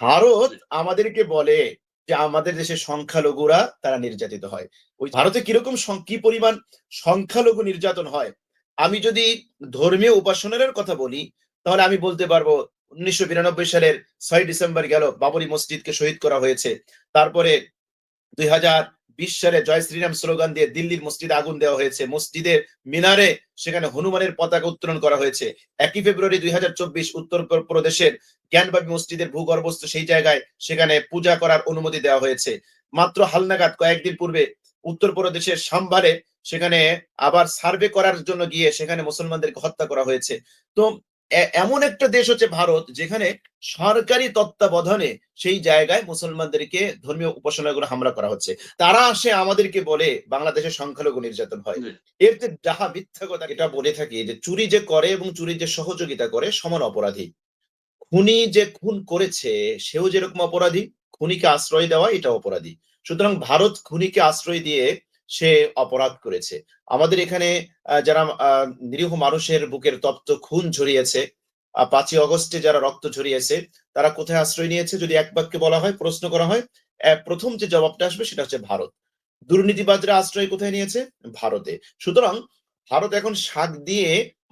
ভারত আমাদেরকে বলে যে আমাদের দেশের সংখ্যালঘুরা তারা নির্যাতিত হয়। ওই ভারতে কিরকম কি পরিমাণ সংখ্যালঘু নির্যাতন হয়, আমি যদি ধর্মীয় উপাসনার কথা বলি তাহলে আমি বলতে পারবো 1992 সালের 6 ডিসেম্বর গেল, বাবরি মসজিদকে শহীদ করা হয়েছে। তারপরে 2020 সালে জয় শ্রীরাম স্লোগান দিয়ে দিল্লির মসজিদে আগুন দেওয়া হয়েছে, মসজিদের মিনারে সেখানে হনুমানের পতাকা উত্তোলন করা হয়েছে। 1 ফেব্রুয়ারি 2024 উত্তর প্রদেশের জ্ঞানবাপী মসজিদের ভূগর্ভস্থ সেই জায়গায় সেখানে পূজা করার অনুমতি দেওয়া হয়েছে। মাত্র হালনাগাদ কয়েকদিন পূর্বে উত্তরপ্রদেশের সাম্বারে সেখানে আবার সার্ভে করার জন্য গিয়ে সেখানে মুসলমানদেরকে হত্যা করা হয়েছে। তো এমন একটা দেশ হচ্ছে ভারত, যেখানে সরকারি তত্ত্বাবধানে সেই জায়গায় মুসলমানদেরকে ধর্মীয় উপাসনাগুলো হামলা করা হচ্ছে। তারা আসে আমাদেরকে বলে বাংলাদেশের সংখ্যালঘু নির্যাতন হয়। এর যে যাহা মিথ্যা কথা, এটা বলে থাকি যে চুরি যে করে এবং চুরি যে সহযোগিতা করে সমান অপরাধী। খুনি যে খুন করেছে সেও যেরকম অপরাধী, খুনিকে আশ্রয় দেওয়া এটা অপরাধী। সুতরাং ভারত খুনিকে আশ্রয় দিয়ে সে অপরাধ করেছে। আমাদের এখানে যারা নিরীহ মানুষের বুকের তপ্ত খুন ঝরিয়েছে, 5ই অগস্টে যারা রক্ত ঝরিয়েছে, তারা কোথায় আশ্রয় নিয়েছে যদি এক বাক্যে বলা হয়, প্রশ্ন করা হয়, প্রথম যে জবাবটা আসবে সেটা হচ্ছে ভারত। দুর্নীতিবাজরা আশ্রয় কোথায় নিয়েছে? ভারতে। সুতরাং ভারত এখন শাক দিয়ে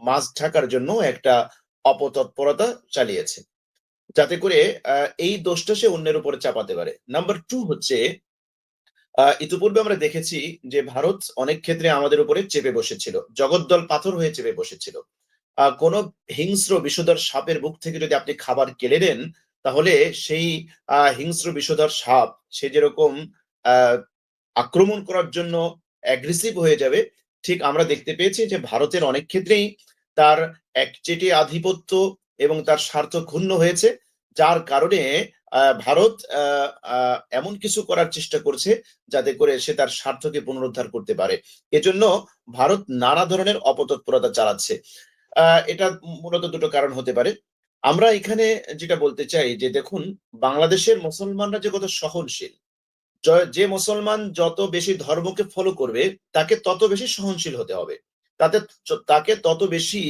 মাছ ঢাকার জন্য একটা অপতৎপরতা চালিয়েছে, যাতে করে এই দোষটা সে অন্যের উপরে চাপাতে পারে। নাম্বার 2 হচ্ছে ইতিপূর্বে আমরা দেখেছি যে ভারত অনেক ক্ষেত্রে আমাদের উপরে চেপে বসেছিল, জগদ্দল পাথর হয়ে চেপে বসেছিল। কোন হিংস্র বিষধর সাপের বুক থেকে যদি আপনি খাবার কেড়ে নেন, তাহলে সেই হিংস্র বিষধর সাপ সে যেরকম আক্রমণ করার জন্য অ্যাগ্রেসিভ হয়ে যাবে, ঠিক আমরা দেখতে পেয়েছি যে ভারতের অনেক ক্ষেত্রেই তার একচেটে আধিপত্য এবং তার স্বার্থ ক্ষুণ্ণ হয়েছে, যার কারণে ভারত এমন কিছু করার চেষ্টা করছে যাতে করে সে তার স্বার্থকে পুনরুদ্ধার করতে পারে। এজন্য ভারত নানা ধরনের অপতৎপরতা চালাচ্ছে। এটা মূলত দুটো কারণ হতে পারে। আমরা এখানে যেটা বলতে চাই যে দেখুন, বাংলাদেশের মুসলমানরা যে কত সহনশীল, যে মুসলমান যত বেশি ধর্মকে ফলো করবে তাকে তত বেশি সহনশীল হতে হবে, তাতে তাকে তত বেশি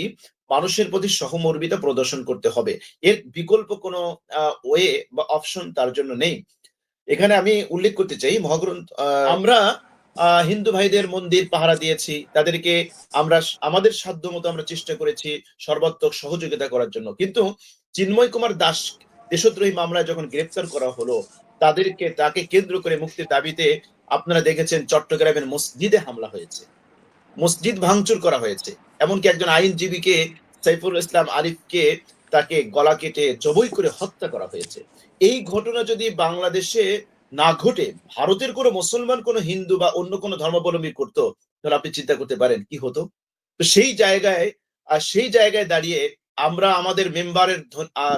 মানুষের প্রতি সহমর্মিতা প্রদর্শন করতে হবে। এর বিকল্প কোনো ওয়ে বা অপশন তার জন্য নেই। এখানে আমি উল্লেখ করতে চাই মহাগ্রন্থ, আমরা হিন্দু ভাইদের মন্দির পাহারা দিয়েছি, তাদেরকে আমরা আমাদের সাধ্য মতো আমরা চেষ্টা করেছি সর্বাত্মক সহযোগিতা করার জন্য, কিন্তু চিন্ময় কুমার দাস দেশদ্রোহী মামলায় যখন গ্রেফতার করা হলো, তাকে কেন্দ্র করে মুক্তির দাবিতে আপনারা দেখেছেন চট্টগ্রামের মসজিদে হামলা হয়েছে, মসজিদ ভাঙচুর করা হয়েছে, এমনকি একজন আইনজীবীকে সাইফুল ইসলাম আরিফকে তাকে গলা কেটে জবই করে হত্যা করা হয়েছে। এই ঘটনা যদি বাংলাদেশে না ঘটে ভারতের কোনো মুসলমান, কোনো হিন্দু বা অন্য কোনো ধর্মাবলম্বী করতো, তাহলে আপনি চিন্তা করতে পারেন কি হতো। তো সেই জায়গায় দাঁড়িয়ে আমরা আমাদের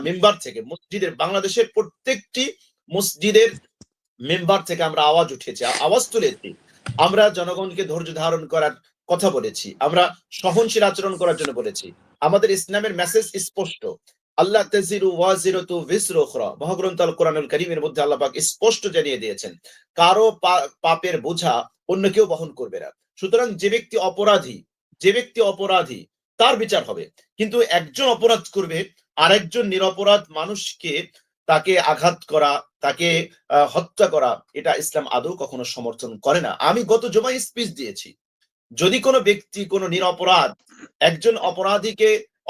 মেম্বার থেকে মসজিদের, বাংলাদেশের প্রত্যেকটি মসজিদের মেম্বার থেকে আমরা আওয়াজ উঠেছি, আওয়াজ তুলেছি, আমরা জনগণকে ধৈর্য ধারণ করার কথা বলেছি, আমরা সহনশীল আচরণ করার জন্য বলেছি। আমাদের ইসলামের মেসেজ স্পষ্ট, আল্লাহ তাজিরু ওয়াজিরাতু বিজরা উখরা, মহাগ্রন্থ আল কোরআনুল কারীমের মধ্যে আল্লাহ পাক স্পষ্ট জানিয়ে দিয়েছেন কারো পাপের বোঝা অন্য কেউ বহন করবে না। সুতরাং যে ব্যক্তি অপরাধী তার বিচার হবে, কিন্তু একজন অপরাধ করবে আরেকজন নিরপরাধ মানুষকে তাকে আঘাত করা, তাকে হত্যা করা, এটা ইসলাম আদৌ কখনো সমর্থন করে না। আমি গত জুমায় স্পিচ দিয়েছি, যদি কোনো ব্যক্তি কোনো নিরপরাধ, একজন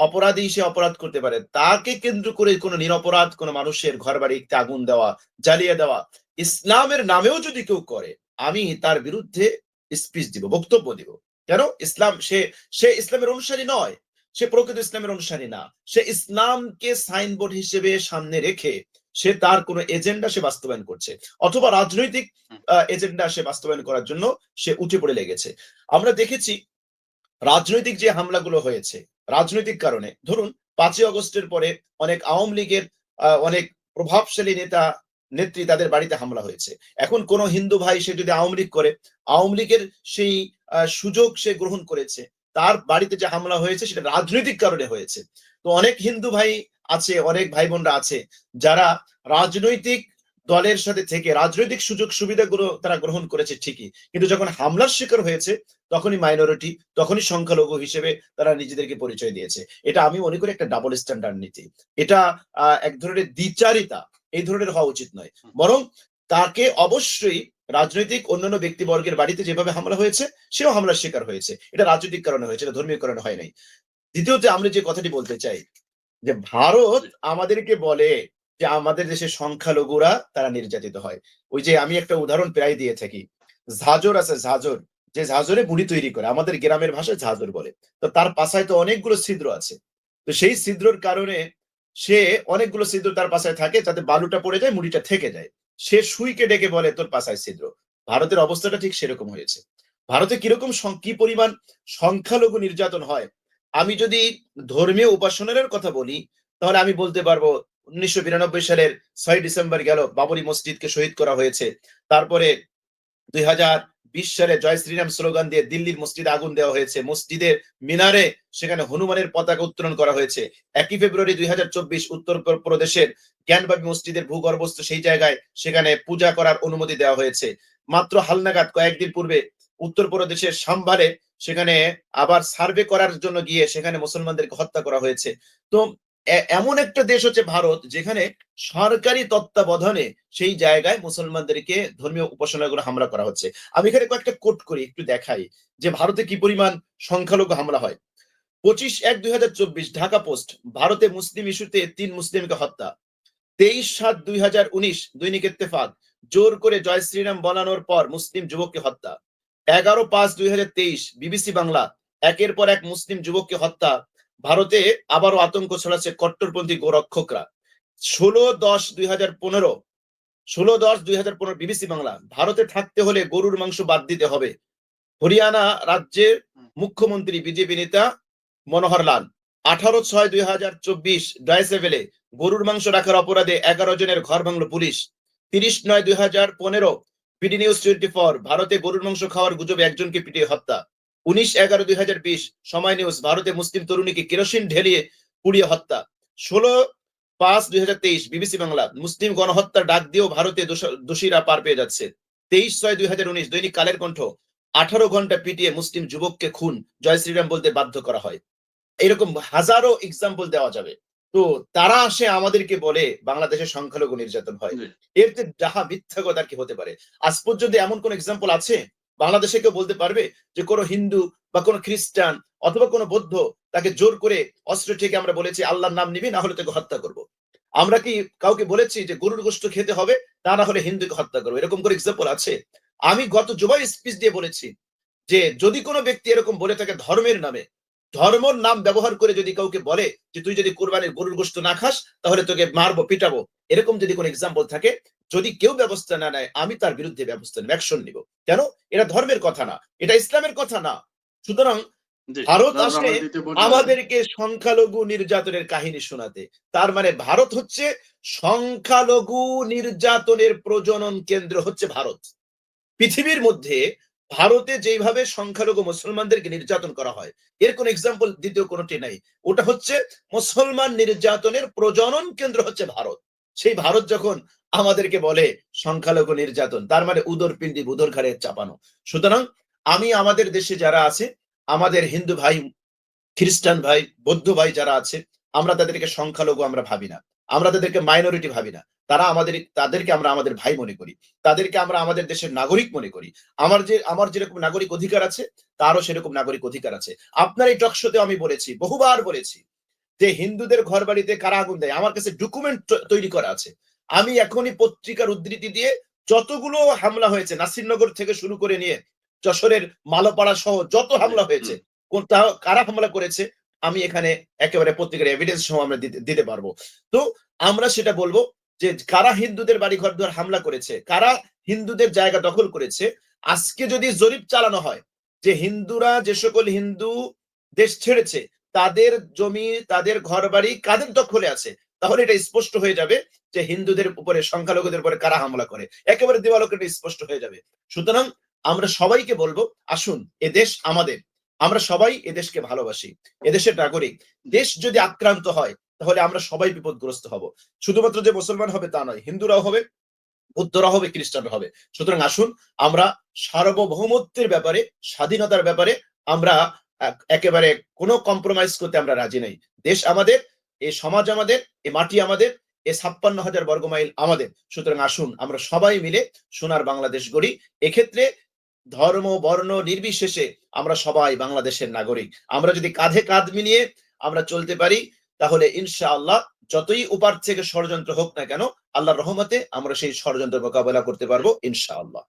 অপরাধী সে অপরাধ করতে পারে, তাকে কেন্দ্র করে কোনো নিরপরাধ কোনো মানুষের ঘর বাড়িতে আগুন দেওয়া, জ্বালিয়ে দেওয়া ইসলামের নামেও যদি কেউ করে, আমি তার বিরুদ্ধে স্পিচ দিব, বক্তব্য দিব। কেন? ইসলাম, সে ইসলামের অনুসারী নয়, সে প্রকৃত ইসলামের অনুসারী না, সে ইসলামকে সাইনবোর্ড হিসেবে সামনে রেখে সে তার কোনো এজেন্ডা সে বাস্তবায়ন করছে, অথবা রাজনৈতিক এজেন্ডা সে বাস্তবায়ন করার জন্য সে উঠে পড়ে লেগেছে। আমরা দেখেছি রাজনৈতিক যে হামলাগুলো হয়েছে, রাজনৈতিক কারণে, ধরুন 5ই অগস্টের পরে অনেক আওয়ামী লীগের অনেক প্রভাবশালী নেত্রী তাদের বাড়িতে হামলা হয়েছে। এখন কোন হিন্দু ভাই সে যদি আওয়ামী লীগ করে, আওয়ামী লীগের সেই সুযোগ সে গ্রহণ করেছে, তার বাড়িতে যে হামলা হয়েছে সেটা রাজনৈতিক কারণে হয়েছে। তো অনেক হিন্দু ভাই আছে, অনেক ভাই বোনরা আছে যারা রাজনৈতিক দলের সাথে থেকে রাজনৈতিক সুযোগ সুবিধাগুলো তারা গ্রহণ করেছে ঠিকই, কিন্তু যখন হামলার শিকার হয়েছে তখনই মাইনরিটি, তখনই সংখ্যালঘু হিসেবে তারা নিজেদেরকে পরিচয় দিয়েছে। এটা আমি মনে করি একটা ডাবল স্ট্যান্ডার্ড নীতি, এটা এক ধরনের দ্বিচারিতা, এই ধরনের হওয়া উচিত নয়, বরং তাকে অবশ্যই রাজনৈতিক অন্যান্য ব্যক্তিবর্গের বাড়িতে যেভাবে হামলা হয়েছে সেও হামলার শিকার হয়েছে। এটা রাজনৈতিক কারণে হয়েছে, এটা ধর্মীয় কারণে হয় নাই। দ্বিতীয়ত আমরা যে কথাটি বলতে চাই যে ভারত আমাদেরকে বলে যে আমাদের দেশের সংখ্যালঘুরা তারা নির্যাতিত হয়। ওই যে আমি একটা উদাহরণ প্রায় দিয়ে থাকি। ঝাঁঝর আছে ঝাঁঝর, যে ঝাঁঝরে মুড়ি তৈরি করে, আমাদের গ্রামের ভাষায় ঝাঁঝর বলে। তো তার পাছায় তো অনেকগুলো ছিদ্র আছে। তো সেই ছিদ্রর কারণে সে অনেকগুলো ছিদ্র তার পাছায় থাকে যাতে বালুটা পড়ে যায়, মুড়িটা থেকে যায়। সে সুইকে ডেকে বলে তোর পাছায় ছিদ্র। ভারতের অবস্থাটা ঠিক সেরকম হয়েছে। ভারতে কিরকম কি পরিমাণ সংখ্যালঘু নির্যাতন হয়, আমি যদি ধর্মীয় উপাসনার কথা বলি তাহলে আমি বলতে পারবো 1992 সালের 6 ডিসেম্বর গেল, বাবরি মসজিদকে শহীদ করা হয়েছে। তারপরে 2020 সালে জয় শ্রীরাম স্লোগান দিয়ে দিল্লির মসজিদে আগুন দেওয়া হয়েছে। মসজিদের মিনারে সেখানে হনুমানের পতাকা উত্তোলন করা হয়েছে। 1 ফেব্রুয়ারি 2024 উত্তর প্রদেশের জ্ঞানবাপী মসজিদের ভূগর্ভস্থ সেই জায়গায় সেখানে পূজা করার অনুমতি দেওয়া হয়েছে। মাত্র হালনাগাদ কয়েকদিন পূর্বে উত্তরপ্রদেশের সাম্বারে সেখানে আবার সার্ভে করার জন্য গিয়ে সেখানে মুসলমানদেরকে হত্যা করা হয়েছে। তো এমন একটা দেশ হচ্ছে ভারত যেখানে সরকারি তত্ত্বাবধানে সেই জায়গায় মুসলমানদেরকে ধর্মীয় উপাসনাগুলো হামলা করা হচ্ছে। আমি এখানে কয়েকটা কোট করি, একটু দেখাই যে ভারতে কি পরিমাণ সংখ্যালঘু হামলা হয়। 25/1/2024 ঢাকা পোস্ট, ভারতে মুসলিম ইস্যুতে 3 মুসলিমকে হত্যা। 23/7/2019 দৈনিক ইত্তেফাক, জোর করে জয় শ্রীরাম বলানোর পর মুসলিম যুবককে হত্যা। 11/5/2023 বিবিসি বাংলা, একের পর এক মুসলিম যুবককে হত্যা। ভারতে আবারও আতঙ্ক ছড়াচ্ছে কট্টরপন্থী গোরক্ষকরা। 16/10/2015 16/10/2015 বিবিসি বাংলা, ভারতে থাকতে হলে গরুর মাংস বাদ দিতে হবে। হরিয়ানা রাজ্যের মুখ্যমন্ত্রী বিজেপি নেতা মনোহর লাল। 18/6/2024 ডয়েচে ভেলে, গরুর মাংস রাখার অপরাধে 11 জনের ঘর ভাঙল পুলিশ। 30/9/2015 বিডি নিউজ 24, ভারতে গরুর মাংস খাওয়ার গুজবে একজনকে পিটিয়ে হত্যা। 19/11/2020 সময় নিউজ, ভারতে মুসলিম তরুণীকে কেরোসিন ঢেলিয়ে পুড়িয়ে হত্যা। 16/5/2023 বিবিসি বাংলা, মুসলিম গণহত্যার ডাক দিয়েও ভারতে দোষীরা পার পেয়ে যাচ্ছে। 23/6/2019 দৈনিক কালের কণ্ঠ, 18 ঘন্টা পিটিয়ে মুসলিম যুবককে খুন, জয় শ্রীরাম বলতে বাধ্য করা হয়। এরকম হাজারো এক্সাম্পল দেওয়া যাবে। তো তারা আসে আমাদেরকে বলে বাংলাদেশের সংখ্যালঘু নির্যাতন হয়। এর যে যাহা মিথ্যা কথা কি হতে পারে? আজ পর্যন্ত এমন কোন এক্সাম্পল আছে বাংলাদেশে? কেউ বলতে পারবে যে কোনো হিন্দু বা কোনো খ্রিস্টান অথবা কোনো বৌদ্ধ তাকে জোর করে অস্ত্র থেকে আমরা বলেছি আল্লাহর নাম নিবি, না হলে তোকে হত্যা করব? আমরা কি কাউকে বলেছি যে গরুর গোশত খেতে হবে, তা না হলে হিন্দুকে হত্যা করবো? এরকম করে এক্সাম্পল আছে? আমি গত জুমায় স্পিচ দিয়ে বলেছি যে যদি কোনো ব্যক্তি এরকম বলে থাকে ধর্মের নামে, ধর্মর নাম ব্যবহার করে যদি কাউকে বলে যে তুই যদি কোরবানির গরুর গোশত না খাস তাহলে তোকে মারবো, পিটাবো, এরকম যদি কোনো এক্সাম্পল থাকে, যদি কেউ ব্যবস্থা না নেয় আমি তার বিরুদ্ধে ব্যবস্থা নেব, অ্যাকশন নিব। কেন? এটা ধর্মের কথা না, এটা ইসলামের কথা না। সুতরাং ভারত আসে আমাদেরকে সংখ্যালঘু নির্যাতনের কাহিনী শোনাতে। তার মানে ভারত হচ্ছে সংখ্যালঘু নির্যাতনের প্রজনন কেন্দ্র হচ্ছে ভারত। পৃথিবীর মধ্যে ভারতে যেভাবে সংখ্যালঘু মুসলমানদেরকে নির্যাতন করা হয় এর কোন এক্সাম্পল দ্বিতীয় কোনটি নাই। ওটা হচ্ছে মুসলমান নির্যাতনের প্রজনন কেন্দ্র হচ্ছে ভারত। সেই ভারত যখন আমাদেরকে বলে সংখ্যালঘু নির্যাতন, তার মানে উদর পিণ্ডি বুদর ঘাড়ে চাপানো। সুতরাং আমি আমাদের দেশে যারা আছে, আমাদের হিন্দু ভাই, খ্রিস্টান ভাই, বৌদ্ধ ভাই যারা আছে, আমরা তাদেরকে সংখ্যালঘু আমরা ভাবি না, আমরা তাদেরকে মাইনরিটি ভাবি না। তাদেরকে আমরা আমাদের ভাই মনে করি, তাদেরকে আমরা আমাদের দেশের নাগরিক মনে করি। আমার যেরকম নাগরিক অধিকার আছে তারও সেরকম নাগরিক অধিকার আছে। আপনার এই টক শোতে আমি বলেছি, বহুবার বলেছি যে হিন্দুদের ঘর বাড়িতে কারা আগুন দেয়, আমার কাছে ডকুমেন্ট তৈরি করা আছে। আমি এখনই পত্রিকার উদ্ধৃতি দিয়ে যতগুলো হামলা হয়েছে নাসিরনগর থেকে শুরু করে নিয়ে যশোরের মালপাড়া সহ যত হামলা হয়েছে, কারা হামলা করেছে, আমি এখানে একেবারে পত্রিকার এভিডেন্স সহ আমরা দিতে পারবো। তো আমরা সেটা বলবো যে কারা হিন্দুদের বাড়ি ঘর দুয়ার হামলা করেছে, কারা হিন্দুদের জায়গা দখল করেছে। আজকে যদি জরিপ চালানো হয় যে হিন্দুরা যে সকল হিন্দু দেশ ছেড়েছে তাদের জমি, তাদের ঘর বাড়ি কাদের দখলে আছে, তাহলে এটা স্পষ্ট হয়ে যাবে যে হিন্দুদের উপরে, সংখ্যালঘুদের উপরে কারা হামলা করে, একেবারে দেওয়ালোকে স্পষ্ট হয়ে যাবে। সুতরাং আমরা সবাইকে বলবো আসুন, এ দেশ আমাদের, আমরা সবাই এদেশকে ভালোবাসি, এদেশের নাগরিক। দেশ যদি আক্রান্ত হয় তাহলে আমরা সবাই বিপদগ্রস্ত হব। শুধুমাত্র যে মুসলমান হবে তা নয়, হিন্দুরাও হবে, বৌদ্ধরা হবে, খ্রিস্টানরা হবে। সুতরাং আসুন আমরা সার্বভৌমত্বের ব্যাপারে, স্বাধীনতার ব্যাপারে আমরা একেবারে কোনো কম্প্রোমাইজ করতে আমরা রাজি নেই। দেশ আমাদের, এই সমাজ আমাদের, এই মাটি আমাদের, এ 56,000 বর্গমাইল আমাদের। সুতরাং আসুন আমরা সবাই মিলে সোনার বাংলাদেশ গড়ি। এক্ষেত্রে ধর্ম, বর্ণ নির্বিশেষে আমরা সবাই বাংলাদেশের নাগরিক। আমরা যদি কাঁধে কাঁধ মিলিয়ে আমরা চলতে পারি, তাহলে ইনশাআল্লাহ যতই ওপার থেকে ষড়যন্ত্র হোক না কেন, আল্লাহর রহমতে আমরা সেই ষড়যন্ত্র মোকাবেলা করতে পারবো ইনশাআল্লাহ।